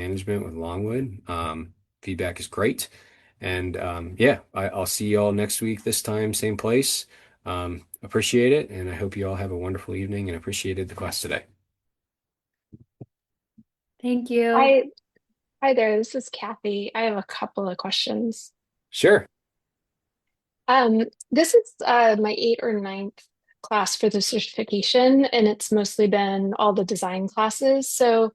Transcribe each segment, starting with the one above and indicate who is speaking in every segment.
Speaker 1: management with Longwood. Feedback is great. And yeah, I'll see you all next week, this time, same place. Appreciate it. And I hope you all have a wonderful evening and appreciated the class today.
Speaker 2: Thank you.
Speaker 3: Hi, hi there. This is Kathy. I have a couple of questions.
Speaker 1: Sure.
Speaker 3: This is my eighth or ninth class for the certification, and it's mostly been all the design classes. So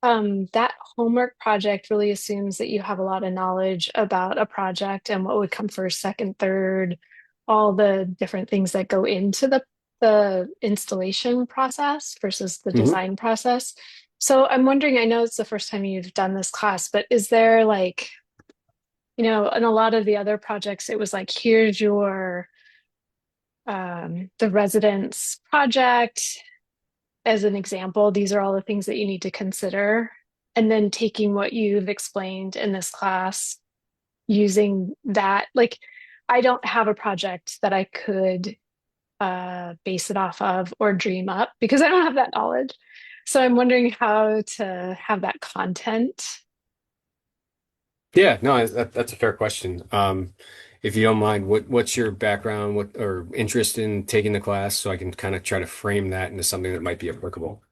Speaker 3: that homework project really assumes that you have a lot of knowledge about a project and what would come first, second, third, all the different things that go into the installation process versus the
Speaker 1: Hmm.
Speaker 3: design process. So I'm wondering, I know it's the first time you've done this class, but is there like, in a lot of the other projects, it was like, here's your the residence project as an example. These are all the things that you need to consider. And then taking what you've explained in this class, using that, like I don't have a project that I could base it off of or dream up because I don't have that knowledge. So I'm wondering how to have that content.
Speaker 1: Yeah, no, that's a fair question. If you don't mind, what's your background, what or interest in taking the class, so I can kind of try to frame that into something that might be applicable.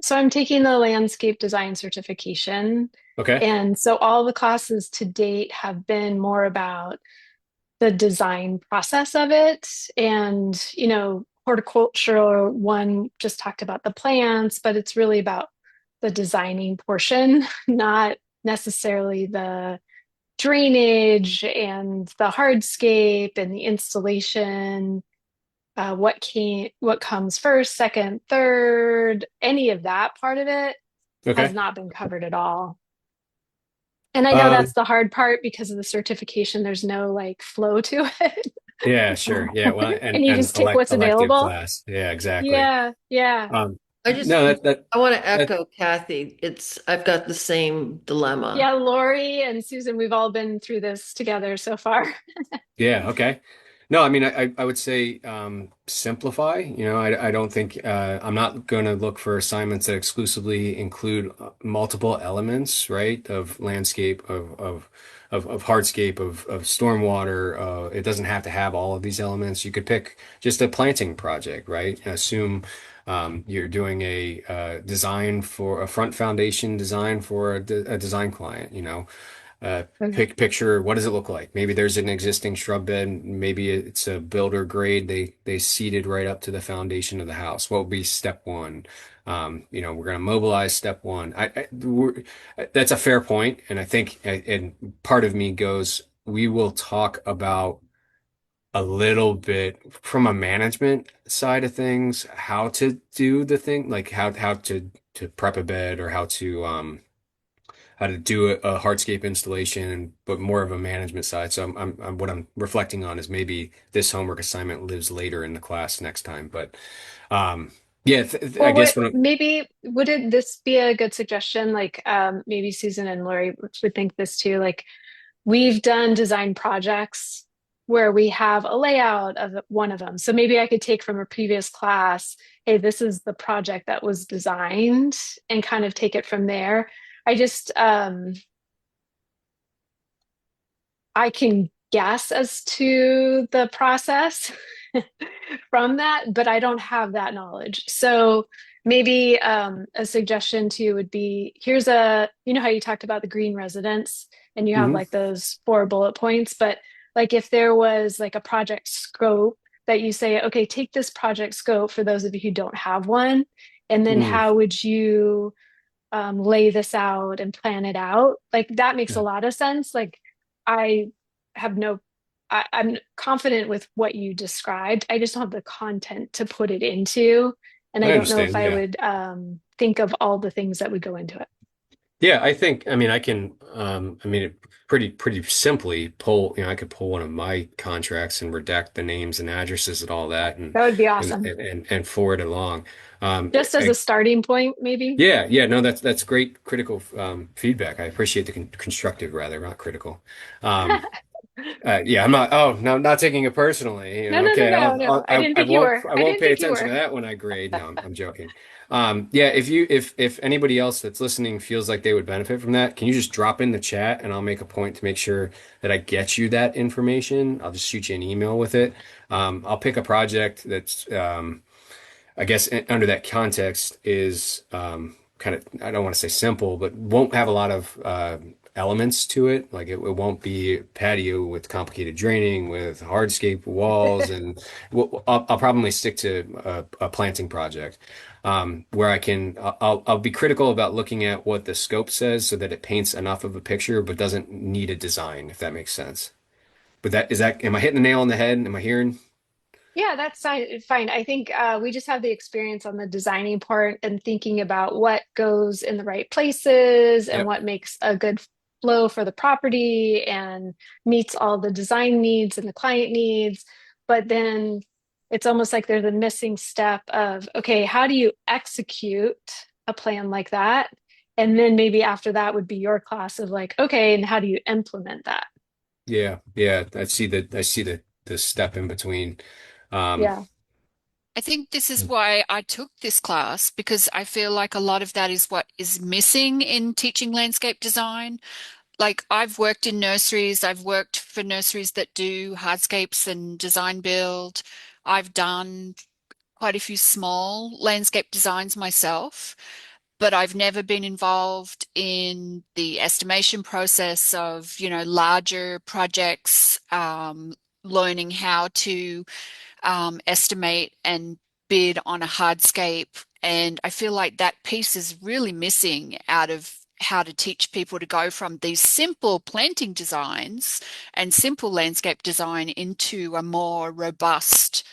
Speaker 3: So I'm taking the landscape design certification.
Speaker 1: Okay.
Speaker 3: And so all the classes to date have been more about the design process of it. And, horticultural one just talked about the plants, but it's really about the designing portion, not necessarily the drainage and the hardscape and the installation. What comes first, second, third, any of that part of it has
Speaker 1: Okay.
Speaker 3: not been covered at all. And I know
Speaker 1: Um,
Speaker 3: that's the hard part because of the certification. There's no like flow to it.
Speaker 1: yeah, sure. Yeah, well,
Speaker 3: And you
Speaker 1: and
Speaker 3: just take what's
Speaker 1: elective
Speaker 3: available.
Speaker 1: class. Yeah, exactly.
Speaker 3: Yeah, yeah.
Speaker 2: I just
Speaker 1: No,
Speaker 2: I want to
Speaker 1: that
Speaker 2: echo Kathy. I've got the same dilemma.
Speaker 3: Yeah, Lori and Susan, we've all been through this together so far.
Speaker 1: yeah, okay. No, I mean, I would say simplify. I don't think I'm not going to look for assignments that exclusively include multiple elements, right? Of landscape, of hardscape, of stormwater. It doesn't have to have all of these elements. You could pick just a planting project, right? Assume you're doing a design for a front foundation design for a design client,
Speaker 3: Okay.
Speaker 1: picture what does it look like? Maybe there's an existing shrub bed, maybe it's a builder grade. They seeded right up to the foundation of the house. What would be step one? We're going to mobilize step one. That's a fair point, and I think, and part of me goes, we will talk about a little bit from a management side of things, how to do the thing, like how to prep a bed or how to do a hardscape installation, but more of a management side. So what I'm reflecting on is maybe this homework assignment lives later in the class next time. But yeah, I
Speaker 3: Well,
Speaker 1: guess
Speaker 3: what
Speaker 1: what I'm,
Speaker 3: maybe would it this be a good suggestion? Like maybe Susan and Lori would think this too. Like we've done design projects where we have a layout of one of them. So maybe I could take from a previous class, hey, this is the project that was designed and kind of take it from there. I just I can guess as to the process from that, but I don't have that knowledge. So maybe a suggestion to you would be here's how you talked about the green residence and you have
Speaker 1: Mhm.
Speaker 3: like those four bullet points, but like if there was like a project scope that you say, okay, take this project scope for those of you who don't have one, and then
Speaker 1: Mm.
Speaker 3: how would you lay this out and plan it out? Like that makes a
Speaker 1: Yeah,
Speaker 3: lot of sense. Like I have no, I'm confident with what you described. I just don't have the content to put it into. And I
Speaker 1: I
Speaker 3: don't know if
Speaker 1: understand.
Speaker 3: I
Speaker 1: Yeah.
Speaker 3: would think of all the things that would go into it.
Speaker 1: Yeah, I mean, I can, pretty simply pull, I could pull one of my contracts and redact the names and addresses and all that
Speaker 3: That would be
Speaker 1: and,
Speaker 3: awesome.
Speaker 1: and forward it along. Um,
Speaker 3: Just as a starting point, maybe.
Speaker 1: Yeah, yeah, no, that's great critical feedback. I appreciate the constructive rather, not critical. Um, Yeah, I'm not. Oh, no, I'm not taking it personally.
Speaker 3: No, no, no,
Speaker 1: Okay,
Speaker 3: no, no. I didn't
Speaker 1: I
Speaker 3: think you
Speaker 1: won't.
Speaker 3: were.
Speaker 1: I
Speaker 3: I
Speaker 1: won't
Speaker 3: didn't
Speaker 1: pay
Speaker 3: think you
Speaker 1: attention to
Speaker 3: were.
Speaker 1: that when I grade. No, I'm joking. Yeah, if anybody else that's listening feels like they would benefit from that, can you just drop in the chat and I'll make a point to make sure that I get you that information. I'll just shoot you an email with it. I'll pick a project that's I guess under that context is kind of, I don't want to say simple, but won't have a lot of elements to it. Like it won't be patio with complicated draining, with hardscape walls, and I'll probably stick to a planting project where I'll be critical about looking at what the scope says so that it paints enough of a picture, but doesn't need a design, if that makes sense. But am I hitting the nail on the head? Am I hearing?
Speaker 3: Yeah, that's fine. I think we just have the experience on the designing part and thinking about what goes in the right places and
Speaker 1: Yep.
Speaker 3: what makes a good flow for the property and meets all the design needs and the client needs. But then it's almost like there's a missing step of, okay, how do you execute a plan like that? And then maybe after that would be your class of like, okay, and how do you implement that?
Speaker 1: Yeah, yeah. I see the step in between. Um,
Speaker 3: Yeah.
Speaker 4: I think this is why I took this class because I feel like a lot of that is what is missing in teaching landscape design. Like I've worked in nurseries, I've worked for nurseries that do hardscapes and design build. I've done quite a few small landscape designs myself, but I've never been involved in the estimation process of, larger projects, learning how to estimate and bid on a hardscape. And I feel like that piece is really missing out of how to teach people to go from these simple planting designs and simple landscape design into a more robust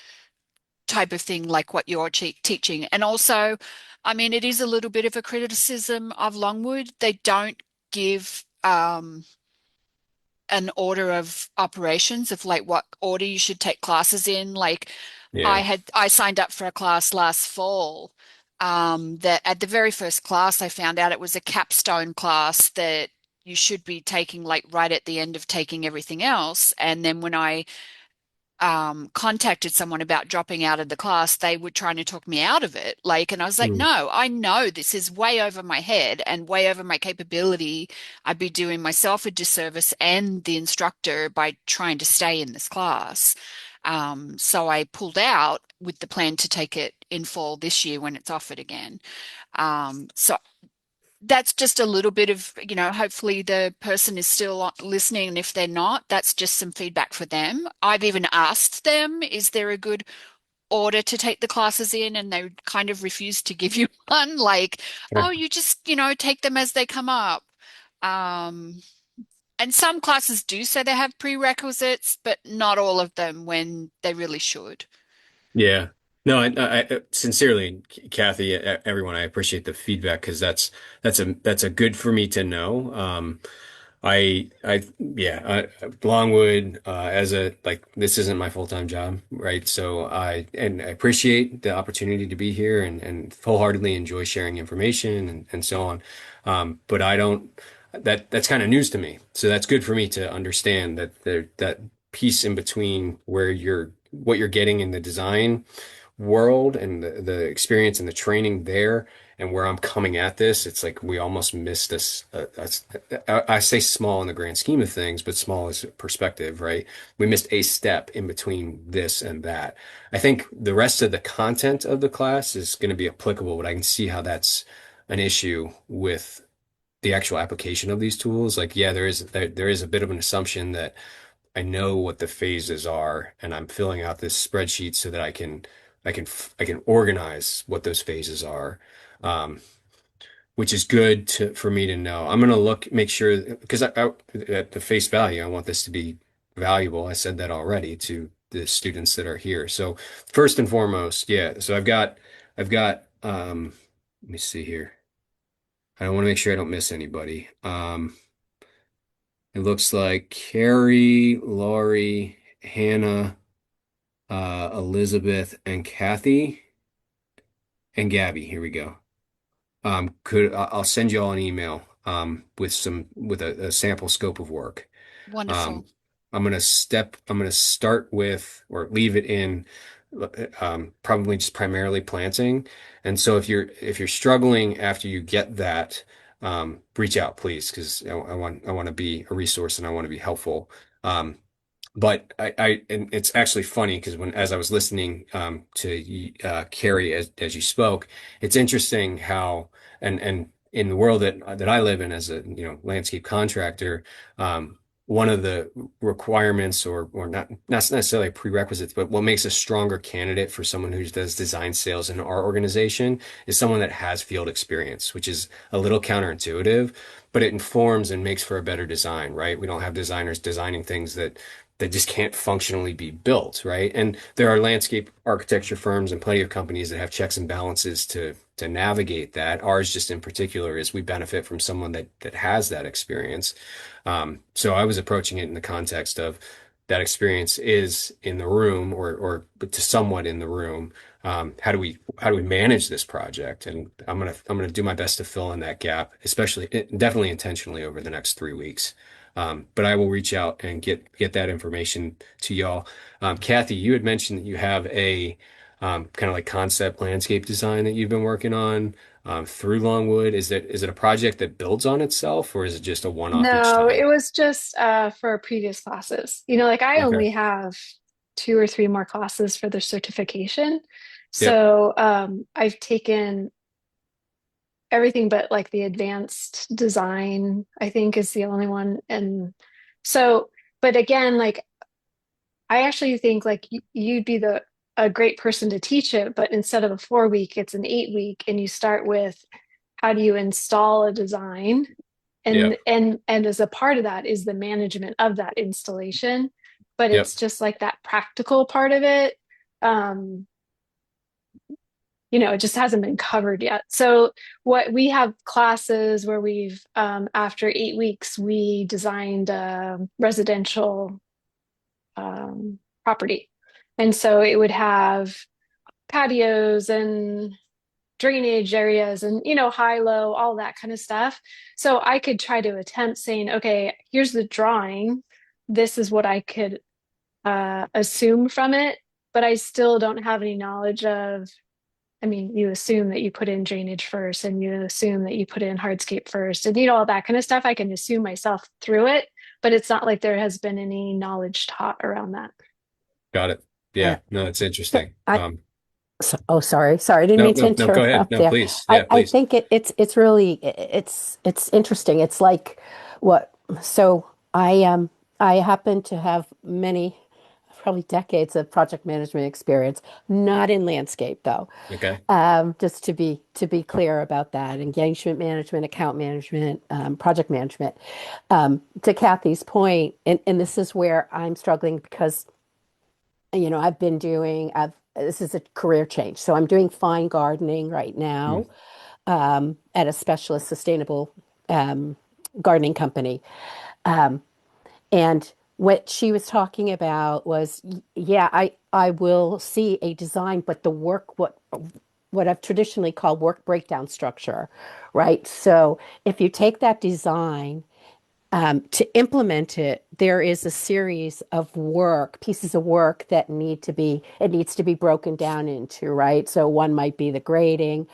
Speaker 4: type of thing like what you're teaching. And also, I mean, it is a little bit of a criticism of Longwood. They don't give an order of operations of like what order you should take classes in. Like
Speaker 1: yeah.
Speaker 4: I signed up for a class last fall. That at the very first class, I found out it was a capstone class that you should be taking like right at the end of taking everything else. And then when I contacted someone about dropping out of the class, they were trying to talk me out of it. Like, and I was like,
Speaker 1: Mm.
Speaker 4: no, I know this is way over my head and way over my capability. I'd be doing myself a disservice and the instructor by trying to stay in this class. So I pulled out with the plan to take it in fall this year when it's offered again. So that's just a little bit of, hopefully the person is still listening. And if they're not, that's just some feedback for them. I've even asked them, is there a good order to take the classes in? And they kind of refuse to give you one, like, oh,
Speaker 1: Sure.
Speaker 4: you just, take them as they come up. Um, and some classes do say they have prerequisites, but not all of them when they really should.
Speaker 1: Yeah. No, I sincerely, Kathy, everyone, I appreciate the feedback because that's a good for me to know. Yeah, Longwood, as a like, this isn't my full-time job, right? So I appreciate the opportunity to be here and wholeheartedly enjoy sharing information and so on. But I don't, that's kind of news to me. So that's good for me to understand that piece in between where what you're getting in the design world and the experience and the training there and where I'm coming at this, it's like we almost missed this. I say small in the grand scheme of things, but small is perspective, right? We missed a step in between this and that. I think the rest of the content of the class is going to be applicable, but I can see how that's an issue with the actual application of these tools. Like, yeah, there is a bit of an assumption that I know what the phases are, and I'm filling out this spreadsheet so that I can organize what those phases are, which is good for me to know. I'm gonna make sure because at the face value, I want this to be valuable. I said that already to the students that are here. So first and foremost, yeah. So I've got let me see here. I want to make sure I don't miss anybody. It looks like Carrie, Laurie, Hannah, Elizabeth, and Kathy and Gabby. Here we go. I'll send you all an email with a sample scope of work.
Speaker 4: Wonderful.
Speaker 1: Um, I'm gonna start with or leave it in probably just primarily planting. And so if you're struggling after you get that, reach out, please, because I want to be a resource and I want to be helpful. Um, but and it's actually funny because as I was listening to Carrie as you spoke, it's interesting how and in the world that I live in as a landscape contractor, um, one of the requirements or not necessarily prerequisites, but what makes a stronger candidate for someone who does design sales in our organization is someone that has field experience, which is a little counterintuitive, but it informs and makes for a better design, right? We don't have designers designing things that just can't functionally be built, right? And there are landscape architecture firms and plenty of companies that have checks and balances to navigate that. Ours, just in particular, is we benefit from someone that has that experience. So I was approaching it in the context of that experience is in the room or to somewhat in the room. How do we manage this project? And I'm gonna do my best to fill in that gap, especially definitely intentionally over the next 3 weeks. But I will reach out and get that information to y'all. Kathy, you had mentioned that you have a kind of like concept landscape design that you've been working on through Longwood. Is it a project that builds on itself, or is it just a one-off each
Speaker 3: No,
Speaker 1: time?
Speaker 3: it was just for previous classes. Like I
Speaker 1: Okay.
Speaker 3: only have two or three more classes for the certification.
Speaker 1: Yep.
Speaker 3: So I've taken everything but like the advanced design, I think is the only one. And so, but again, like I actually think like you'd be the a great person to teach it, but instead of a 4 week, it's an 8 week, and you start with how do you install a design,
Speaker 1: Yep.
Speaker 3: and as a part of that is the management of that installation, but
Speaker 1: Yep.
Speaker 3: it's just like that practical part of it. Um, it just hasn't been covered yet. So what we have classes where we've after 8 weeks we designed a residential property. And so it would have patios and drainage areas and, high, low, all that kind of stuff. So I could try to attempt saying, okay, here's the drawing. This is what I could assume from it, but I still don't have any knowledge of. I mean, you assume that you put in drainage first and you assume that you put in hardscape first and all that kind of stuff. I can assume myself through it, but it's not like there has been any knowledge taught around that.
Speaker 1: Got it.
Speaker 5: Uh,
Speaker 1: Yeah. No, it's interesting.
Speaker 5: I oh, sorry, I didn't
Speaker 1: No,
Speaker 5: mean to
Speaker 1: no, no. Go ahead.
Speaker 5: interrupt
Speaker 1: No,
Speaker 5: there.
Speaker 1: please.
Speaker 5: I
Speaker 1: Yeah,
Speaker 5: I
Speaker 1: please.
Speaker 5: think it's really it's interesting. It's like what so I happen to have many probably decades of project management experience, not in landscape though.
Speaker 1: Okay.
Speaker 5: Just to be clear about that, engagement management, account management, project management. To Kathy's point, and this is where I'm struggling because I've been doing, this is a career change. So I'm doing fine gardening right now
Speaker 1: Mm.
Speaker 5: at a specialist sustainable um, gardening company. Um, and what she was talking about was, yeah, I will see a design, but the work, what I've traditionally called work breakdown structure, right? So if you take that design to implement it, there is a series of pieces of work that it needs to be broken down into, right? So one might be the grading,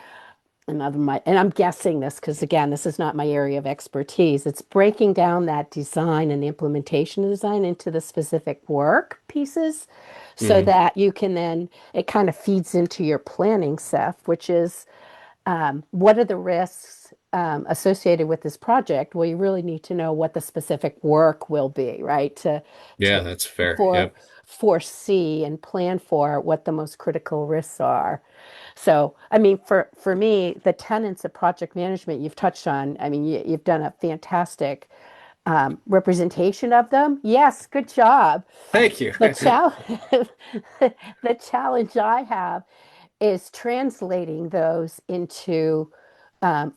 Speaker 5: another might, and I'm guessing this because again, this is not my area of expertise. It's breaking down that design and the implementation of design into the specific work pieces so
Speaker 1: Hmm.
Speaker 5: that you can then, it kind of feeds into your planning, Seth, which is what are the risks associated with this project? Well, you really need to know what the specific work will be, right?
Speaker 1: Yeah,
Speaker 5: To
Speaker 1: that's fair.
Speaker 5: for
Speaker 1: Yep.
Speaker 5: foresee and plan for what the most critical risks are. So, I mean, for me, the tenets of project management you've touched on, I mean, you've done a fantastic representation of them. Yes, good job.
Speaker 1: Thank you.
Speaker 5: The challenge, the challenge I have is translating those into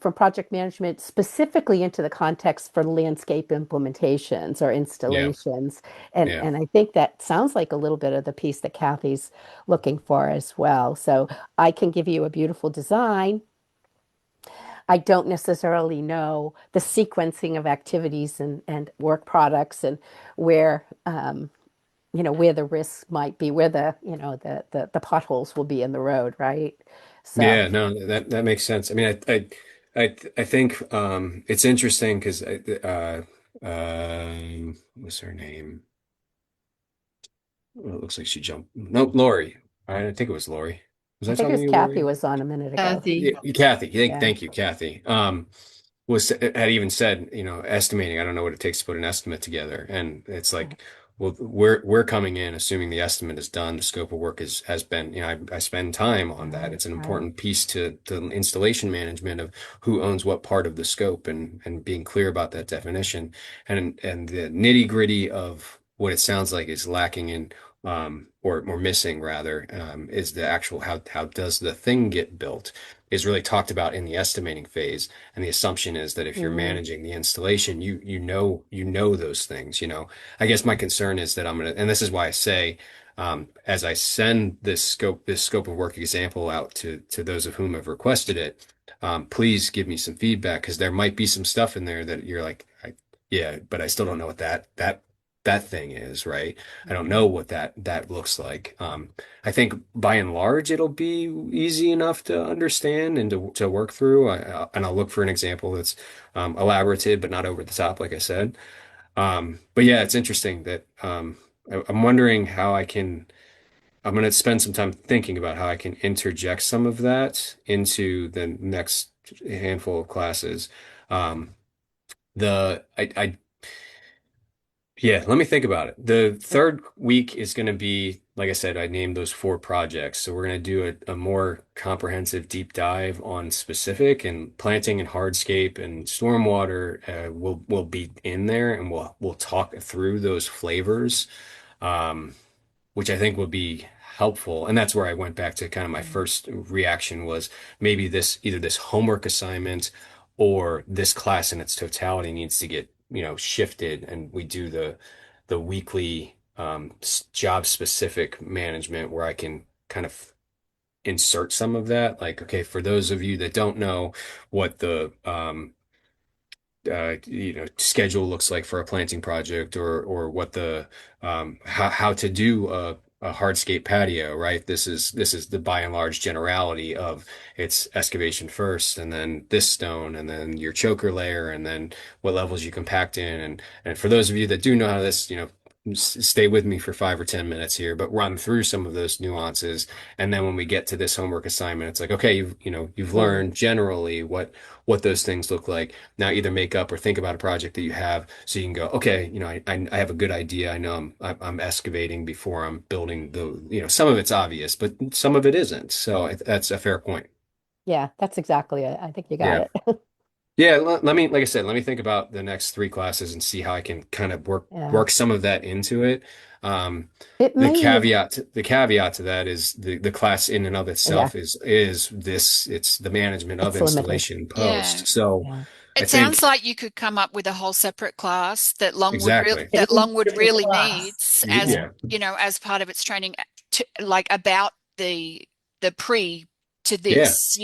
Speaker 5: from project management specifically into the context for landscape implementations or
Speaker 1: Yeah.
Speaker 5: installations. And
Speaker 1: Yeah.
Speaker 5: and I think that sounds like a little bit of the piece that Kathy's looking for as well. So I can give you a beautiful design, I don't necessarily know the sequencing of activities and work products and where where the risks might be, where the potholes will be in the road, right? So
Speaker 1: Yeah, no, that makes sense. I mean, I think it's interesting because what's her name? Well, it looks like she jumped. Nope, Lori. I think it was Lori. Was
Speaker 5: I
Speaker 1: I
Speaker 5: think it
Speaker 1: talking to
Speaker 5: was
Speaker 1: you,
Speaker 5: Kathy
Speaker 1: Lori?
Speaker 5: was on a minute ago.
Speaker 2: Kathy.
Speaker 1: Yeah, Kathy.
Speaker 5: Yeah.
Speaker 1: Thank you, Kathy. Was had even said, estimating. I don't know what it takes to put an estimate together, and it's like, well, we're coming in assuming the estimate is done, the scope of work has been. I spend time on that.
Speaker 5: Right,
Speaker 1: It's an
Speaker 5: right.
Speaker 1: important piece to installation management of who owns what part of the scope and being clear about that definition, and the nitty gritty of what it sounds like is lacking in. Or missing rather, is the actual how does the thing get built is really talked about in the estimating phase. And the assumption is that if you're
Speaker 5: Mm,
Speaker 1: managing the installation, you know those things. I guess my concern is that and this is why I say, as I send this scope of work example out to those of whom have requested it, please give me some feedback because there might be some stuff in there that you're like, yeah, but I still don't know what that thing is, right? I don't know
Speaker 5: mhm.
Speaker 1: what that looks like. I think by and large it'll be easy enough to understand and to work through. And I'll look for an example that's elaborative but not over the top, like I said. But yeah, it's interesting that I'm wondering how I can. I'm going to spend some time thinking about how I can interject some of that into the next handful of classes. Um, I Yeah, let me think about it. The third week is going to be, like I said, I named those four projects. So we're going to do a more comprehensive deep dive on specific and planting and hardscape and stormwater. Will be in there, and we'll talk through those flavors. Um, which I think would be helpful. And that's where I went back to kind of my first reaction was maybe either this homework assignment or this class in its totality needs to get, shifted and we do the weekly job specific management where I can kind of insert some of that. Like, okay, for those of you that don't know what the schedule looks like for a planting project or what the how to do a hardscape patio, right? This is the by and large generality of its excavation first, and then this stone, and then your choker layer, and then what levels you compact in. And for those of you that do know how this, stay with me for 5 or 10 minutes here, but run through some of those nuances. And then when we get to this homework assignment, it's like, okay, you've
Speaker 5: Mm.
Speaker 1: learned generally what those things look like. Now either make up or think about a project that you have so you can go, okay, I have a good idea. I know I'm excavating before I'm building some of it's obvious, but some of it isn't. So that's a fair point.
Speaker 5: Yeah, that's exactly it. I think you got
Speaker 1: Yeah.
Speaker 5: it.
Speaker 1: Yeah, let me, like I said, let me think about the next three classes and see how I can kind of work
Speaker 5: Yeah.
Speaker 1: work some of that into it. Um,
Speaker 5: It
Speaker 1: the
Speaker 5: may even,
Speaker 1: caveat to that is the class in and of
Speaker 5: yeah,
Speaker 1: itself is this, it's the management of
Speaker 5: it's limited.
Speaker 1: installation
Speaker 4: Yeah.
Speaker 1: post. So
Speaker 5: Yeah.
Speaker 1: I
Speaker 4: It sounds
Speaker 1: think
Speaker 4: like you could come up with a whole separate class that
Speaker 1: exactly.
Speaker 4: Longwood really needs as,
Speaker 5: Yeah.
Speaker 1: Yeah.
Speaker 4: as part of its training like about the pre to
Speaker 1: Yeah.
Speaker 4: this,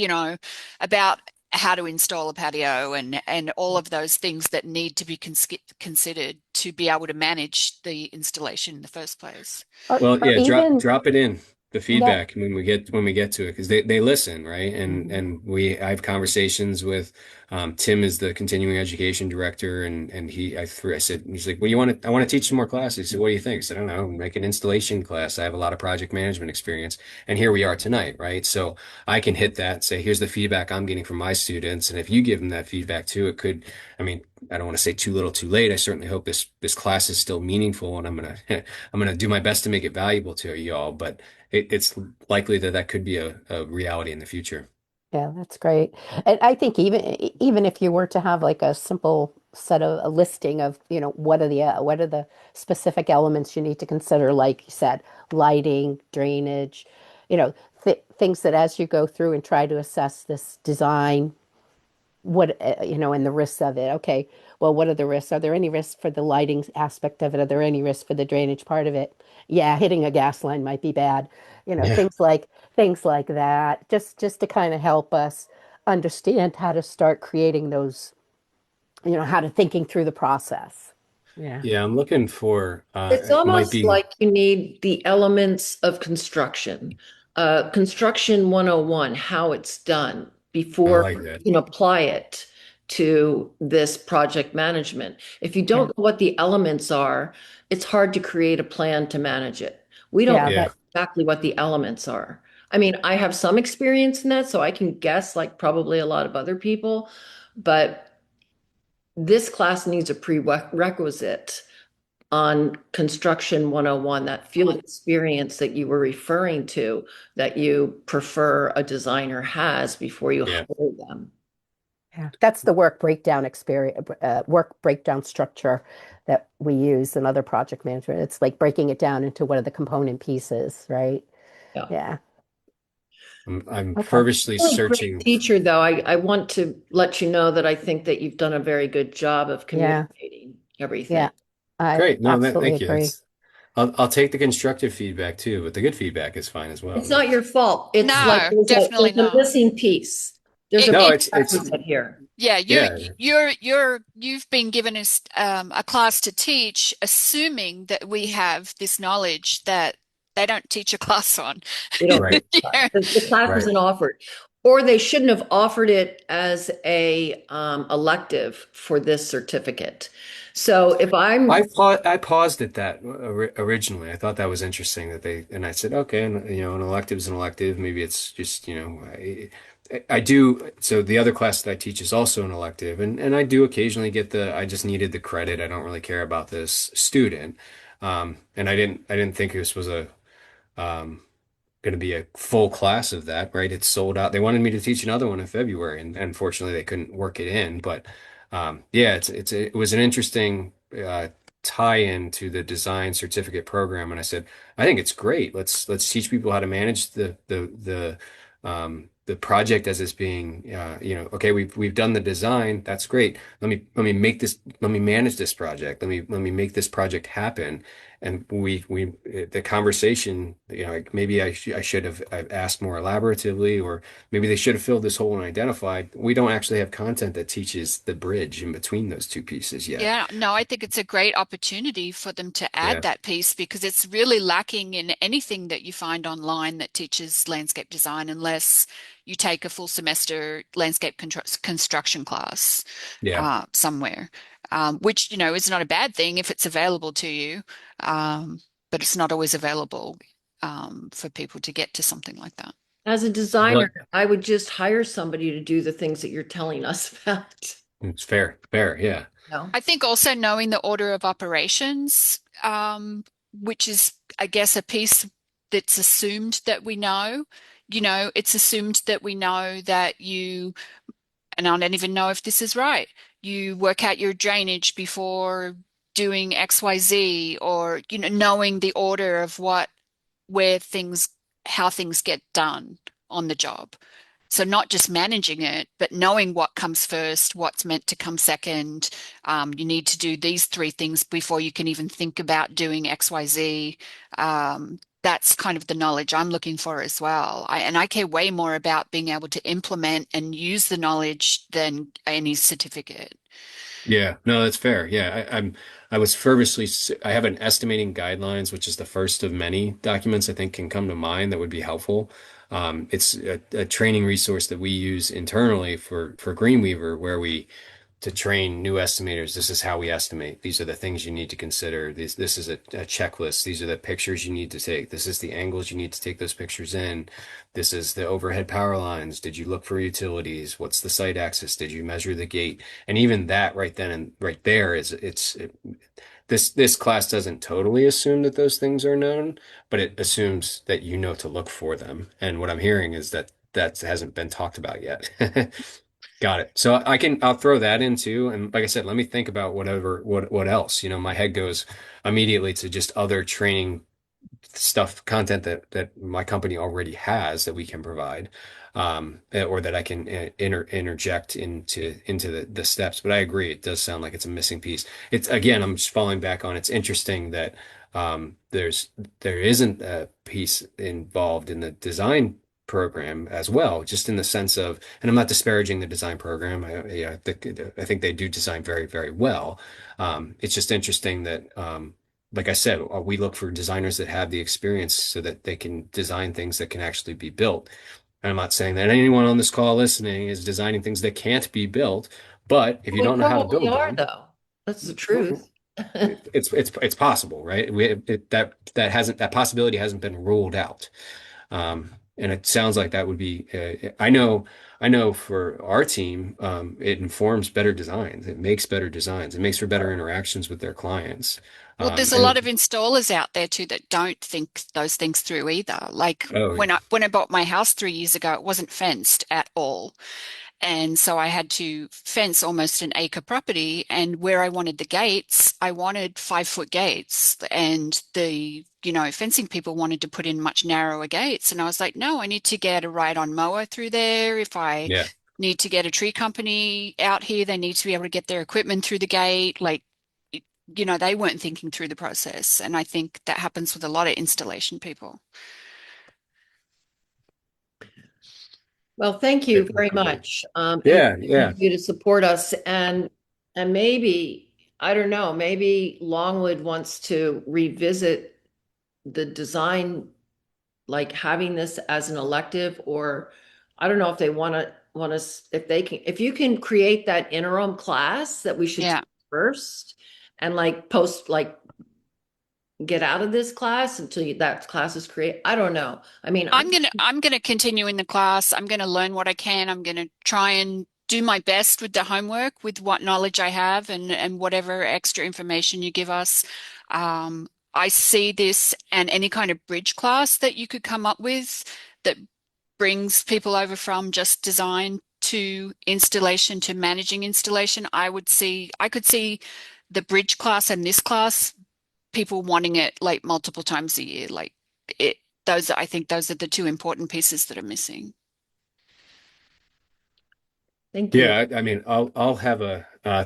Speaker 4: about how to install a patio and all of those things that need to be considered to be able to manage the installation in the first place.
Speaker 5: Or
Speaker 1: Well,
Speaker 5: or
Speaker 1: yeah,
Speaker 5: even
Speaker 1: drop it in the
Speaker 5: that.
Speaker 1: feedback when we get to it because they listen, right? And
Speaker 5: Mhm.
Speaker 1: and I have conversations with Tim is the continuing education director, and I said he's like, well, I want to teach some more classes. He said, what do you think? I said, I don't know, make an installation class. I have a lot of project management experience, and here we are tonight, right? So I can hit that, say, here's the feedback I'm getting from my students, and if you give them that feedback too, it could. I mean, I don't want to say too little, too late. I certainly hope this class is still meaningful, and I'm gonna do my best to make it valuable to y'all, but it's likely that could be a reality in the future.
Speaker 5: Yeah, that's great. And I think even if you were to have like a simple set of a listing of, what are the specific elements you need to consider, like you said, lighting, drainage, things that as you go through and try to assess this design, and the risks of it. Okay, well, what are the risks? Are there any risks for the lighting aspect of it? Are there any risks for the drainage part of it? Yeah, hitting a gas line might be bad.
Speaker 1: Yeah.
Speaker 5: Things like that. Just to kind of help us. understand how to start creating those, how to thinking through the process. Yeah.
Speaker 1: Yeah, I'm looking for
Speaker 2: It's
Speaker 1: it might
Speaker 2: almost
Speaker 1: be
Speaker 2: like you need the elements of construction. Construction 101, how it's done
Speaker 1: I
Speaker 2: before
Speaker 1: like that.
Speaker 2: you can apply it to this project management. If you don't
Speaker 5: Yeah.
Speaker 2: know what the elements are, it's hard to create a plan to manage it. We don't
Speaker 5: Yeah.
Speaker 2: know
Speaker 1: Yeah.
Speaker 5: That,
Speaker 2: exactly what the elements are. I mean, I have some experience in that, so I can guess like probably a lot of other people, but this class needs a prerequisite on construction 101, that field experience that you were referring to, that you prefer a designer has before you
Speaker 1: Yeah.
Speaker 2: hire them.
Speaker 5: yeah. That's the work breakdown experience, work breakdown structure that we use in other project management. It's like breaking it down into what are the component pieces, right?
Speaker 2: Yeah.
Speaker 5: Yeah.
Speaker 1: I'm
Speaker 5: Okay.
Speaker 1: fervently
Speaker 2: Really great
Speaker 1: searching.
Speaker 2: teacher, though. I want to let you know that I think that you've done a very good job of
Speaker 5: Yeah.
Speaker 2: communicating everything.
Speaker 5: Yeah. I
Speaker 1: Great. No,
Speaker 5: absolutely
Speaker 1: thank you.
Speaker 5: agree.
Speaker 1: That's I'll take the constructive feedback too, but the good feedback is fine as well.
Speaker 2: It's not your fault. It's like
Speaker 4: No, definitely
Speaker 2: there's a
Speaker 4: not.
Speaker 2: missing piece. There's a
Speaker 4: It,
Speaker 1: No,
Speaker 4: it
Speaker 1: it's
Speaker 2: prerequisite here.
Speaker 4: Yeah,
Speaker 1: yeah.
Speaker 4: you've been given a class to teach, assuming that we have this knowledge that they don't teach a class on.
Speaker 2: We don't
Speaker 1: Right.
Speaker 4: Yeah,
Speaker 2: the class
Speaker 1: Right.
Speaker 2: isn't offered, or they shouldn't have offered it as a elective for this certificate. So if I'm,
Speaker 1: I paused at that originally. I thought that was interesting that they and I said, okay, and an elective is an elective. Maybe it's just, I do. So the other class that I teach is also an elective, and I do occasionally get I just needed the credit. I don't really care about this student, and I didn't think this was a um, going to be a full class of that, right? It's sold out. They wanted me to teach another one in February, and unfortunately they couldn't work it in. But yeah, it was an interesting tie-in to the design certificate program, and I said, I think it's great. Let's teach people how to manage the project as it's being, okay, we've done the design. That's great. Let me manage this project. Let me make this project happen. And the conversation, like maybe I should have I've asked more elaboratively, or maybe they should have filled this hole and identified. We don't actually have content that teaches the bridge in between those two pieces yet.
Speaker 4: yeah, no, I think it's a great opportunity for them to add
Speaker 1: Yeah.
Speaker 4: that piece because it's really lacking in anything that you find online that teaches landscape design unless you take a full semester landscape construction class
Speaker 1: Yeah.
Speaker 4: somewhere, which, is not a bad thing if it's available to you, um, but it's not always available for people to get to something like that.
Speaker 2: as a
Speaker 1: But
Speaker 2: designer, I would just hire somebody to do the things that you're telling us about.
Speaker 1: it's fair. Fair. Yeah.
Speaker 2: No.
Speaker 4: I think also knowing the order of operations, which is, I guess, a piece that's assumed that we know. It's assumed that we know that and I don't even know if this is right, you work out your drainage before doing XYZ, or, knowing the order of how things get done on the job. So not just managing it, but knowing what comes first, what's meant to come second. You need to do these three things before you can even think about doing XYZ. That's kind of the knowledge I'm looking for as well. And I care way more about being able to implement and use the knowledge than any certificate.
Speaker 1: Yeah, no, that's fair. Yeah, I was I have an estimating guidelines, which is the first of many documents I think can come to mind that would be helpful. It's a training resource that we use internally for Greenweaver, where we to train new estimators. This is how we estimate. These are the things you need to consider. This is a checklist. These are the pictures you need to take. This is the angles you need to take those pictures in. This is the overhead power lines. Did you look for utilities? What's the site access? Did you measure the gate? And even that right then and right there this class doesn't totally assume that those things are known, but it assumes that you know to look for them. And what I'm hearing is that that hasn't been talked about yet. Got it. So I'll throw that in too. And like I said, let me think about what else. My head goes immediately to just other training stuff, content that my company already has that we can provide, or that I can interject into the steps. But I agree, it does sound like it's a missing piece. It's again, I'm just falling back on. It's interesting that there isn't a piece involved in the design program as well, just in the sense of, and I'm not disparaging the design program. I think they do design very, very well. It's just interesting that, like I said, we look for designers that have the experience so that they can design things that can actually be built. And I'm not saying that anyone on this call listening is designing things that can't be built, but if you
Speaker 2: We
Speaker 1: don't know how to
Speaker 2: probably
Speaker 1: build
Speaker 2: are,
Speaker 1: them,
Speaker 2: though. That's the truth.
Speaker 1: it's possible, right? That possibility hasn't been ruled out. And it sounds like that would be, I know for our team, it informs better designs. It makes better designs. It makes for better interactions with their clients.
Speaker 4: Well, there's a
Speaker 1: And
Speaker 4: lot
Speaker 1: it,
Speaker 4: of installers out there too that don't think those things through either. Like
Speaker 1: oh,
Speaker 4: when I bought my house 3 years ago, it wasn't fenced at all. And so I had to fence almost an acre property. And where I wanted the gates, I wanted 5 foot gates. And fencing people wanted to put in much narrower gates. And I was like, no, I need to get a ride-on mower through there. If I
Speaker 1: yeah.
Speaker 4: need to get a tree company out here, they need to be able to get their equipment through the gate. Like, they weren't thinking through the process. And I think that happens with a lot of installation people.
Speaker 2: Well, thank you very much. And
Speaker 1: Yeah, yeah.
Speaker 2: you to support us and maybe, I don't know, maybe Longwood wants to revisit the design, like having this as an elective, or I don't know if they want us, if they can, if you can create that interim class that we should
Speaker 4: Yeah.
Speaker 2: take first and like post, like get out of this class until that class is created. I don't know. I mean,
Speaker 4: I'm gonna continue in the class. I'm gonna learn what I can. I'm gonna try and do my best with the homework, with what knowledge I have and whatever extra information you give us. I see this and any kind of bridge class that you could come up with that brings people over from just design to installation to managing installation. I could see the bridge class and this class people wanting it like multiple times a year. Like it, I think those are the two important pieces that are missing.
Speaker 2: thank you.
Speaker 1: Yeah, I mean, I'll have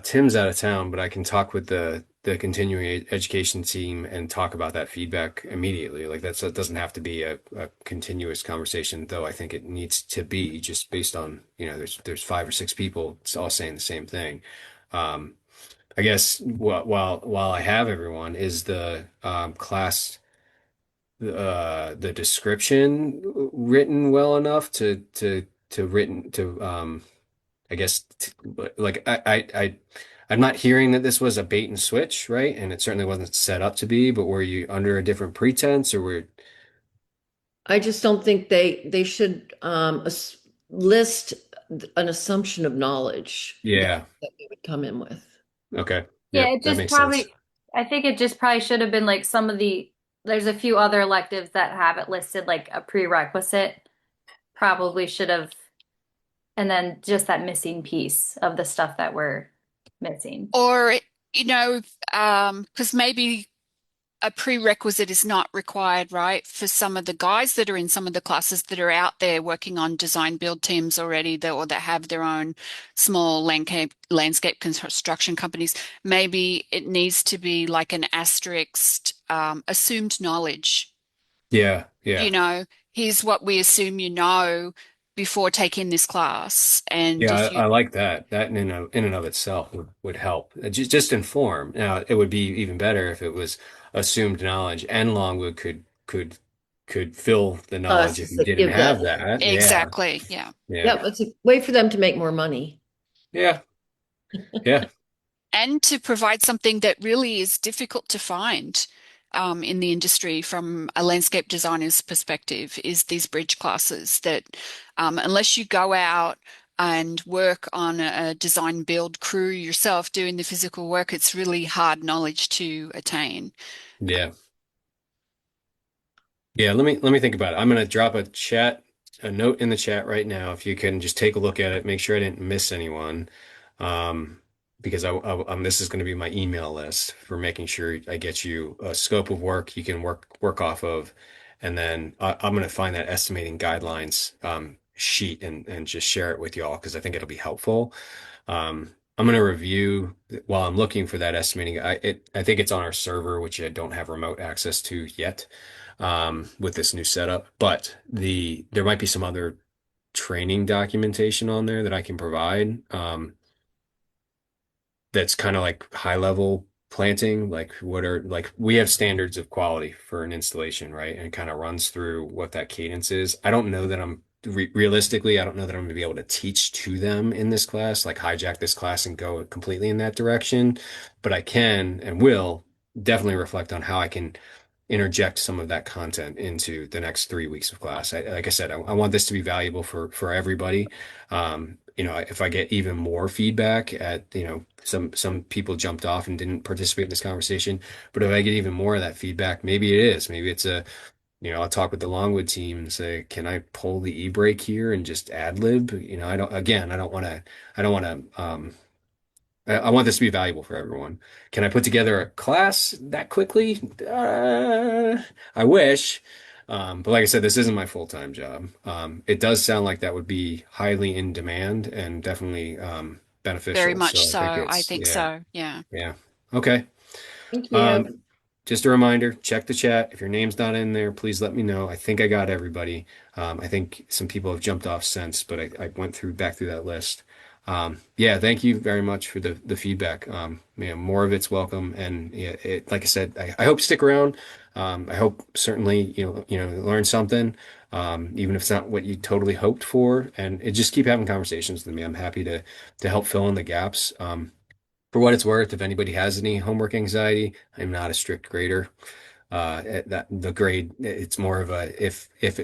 Speaker 1: Tim's out of town, but I can talk with the continuing education team and talk about that feedback immediately. Like that doesn't have to be a continuous conversation, though I think it needs to be just based on, there's 5 or 6 people all saying the same thing. Um, I guess while I have everyone, is the class the description written well enough to written to I guess like I'm not hearing that this was a bait and switch, right? And it certainly wasn't set up to be, but were you under a different pretense or were
Speaker 2: I just don't think they should list an assumption of knowledge
Speaker 1: yeah.
Speaker 2: that we would come in with.
Speaker 1: Okay.
Speaker 6: Yeah,
Speaker 1: Yep,
Speaker 6: it
Speaker 1: that
Speaker 6: just
Speaker 1: makes sense.
Speaker 6: probably, I think it just probably should have been like there's a few other electives that have it listed like a prerequisite. Probably should have, and then just that missing piece of the stuff that we're missing.
Speaker 4: Or, because maybe a prerequisite is not required, right? For some of the guys that are in some of the classes that are out there working on design build teams already, or that have their own small landscape construction companies, maybe it needs to be like an asterisk, assumed knowledge.
Speaker 1: Yeah, yeah.
Speaker 4: You know, here's what we assume you know before taking this class. And
Speaker 1: Yeah,
Speaker 4: if you
Speaker 1: I like that. That in and of itself would help. Just inform. Now, it would be even better if it was assumed knowledge and Longwood could fill the knowledge if
Speaker 2: Us
Speaker 1: you
Speaker 2: that
Speaker 1: didn't
Speaker 2: give that.
Speaker 1: have that. Yeah.
Speaker 4: exactly, yeah.
Speaker 1: Yeah.
Speaker 2: Yep, it's a way for them to make more money.
Speaker 1: Yeah. Yeah.
Speaker 4: And to provide something that really is difficult to find in the industry from a landscape designer's perspective is these bridge classes that unless you go out and work on a design build crew yourself doing the physical work, it's really hard knowledge to attain.
Speaker 1: Yeah. Yeah, let me think about it. I'm gonna drop a note in the chat right now. If you can just take a look at it, make sure I didn't miss anyone. Because this is going to be my email list for making sure I get you a scope of work you can work off of, and then I'm going to find that estimating guidelines sheet and just share it with y'all because I think it'll be helpful. I'm going to review while I'm looking for that estimating. I think it's on our server, which I don't have remote access to yet. with this new setup. But there might be some other training documentation on there that I can provide. That's kind of like high level planting. Like like we have standards of quality for an installation, right? And it kind of runs through what that cadence is. I don't know that realistically, I don't know that I'm going to be able to teach to them in this class, like hijack this class and go completely in that direction. But I can and will definitely reflect on how I can interject some of that content into the next 3 weeks of class. Like I said, I want this to be valuable for everybody. If I get even more feedback some people jumped off and didn't participate in this conversation, but if I get even more of that feedback, maybe it is, maybe it's I'll talk with the Longwood team and say, can I pull the e-brake here and just ad lib? I don't want to, I want this to be valuable for everyone. Can I put together a class that quickly? I wish. But like I said, this isn't my full-time job. It does sound like that would be highly in demand and definitely
Speaker 4: Very
Speaker 1: beneficial.
Speaker 4: much
Speaker 1: So I think
Speaker 4: so. I
Speaker 1: it's,
Speaker 4: think
Speaker 1: yeah,
Speaker 4: so. Yeah.
Speaker 1: yeah. Okay.
Speaker 2: Thank you.
Speaker 1: Um, just a reminder, check the chat. If your name's not in there, please let me know. I think I got everybody. I think some people have jumped off since, but I went back through that list. Yeah, thank you very much for the feedback. More of it's welcome. And yeah, like I said, I hope you stick around. I hope certainly learn something, even if it's not what you totally hoped for. And just keep having conversations with me. I'm happy to help fill in the gaps. For what it's worth, if anybody has any homework anxiety, I'm not a strict grader. That the grade, it's more of a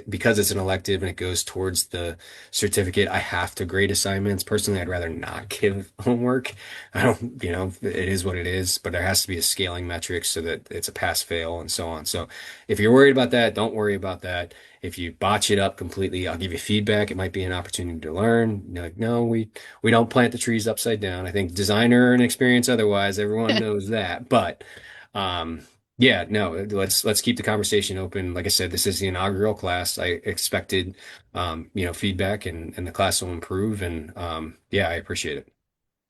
Speaker 1: because it's an elective and it goes towards the certificate, I have to grade assignments. Personally, I'd rather not give homework. I don't, it is what it is, but there has to be a scaling metric so that it's a pass fail and so on. So if you're worried about that, don't worry about that. If you botch it up completely, I'll give you feedback. It might be an opportunity to learn. Like, no, we don't plant the trees upside down. I think designer and experience otherwise, everyone knows that. But um, yeah, no, let's keep the conversation open. Like I said, this is the inaugural class. I expected feedback and the class will improve. And yeah, I appreciate it.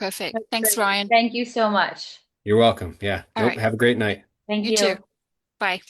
Speaker 4: Perfect.
Speaker 6: That's
Speaker 4: Thanks,
Speaker 6: great.
Speaker 4: Ryan.
Speaker 6: Thank you so much.
Speaker 1: You're welcome. Yeah.
Speaker 4: All
Speaker 1: Nope.
Speaker 4: right.
Speaker 1: Have a great night.
Speaker 6: Thank
Speaker 4: You too.
Speaker 6: you.
Speaker 4: Bye.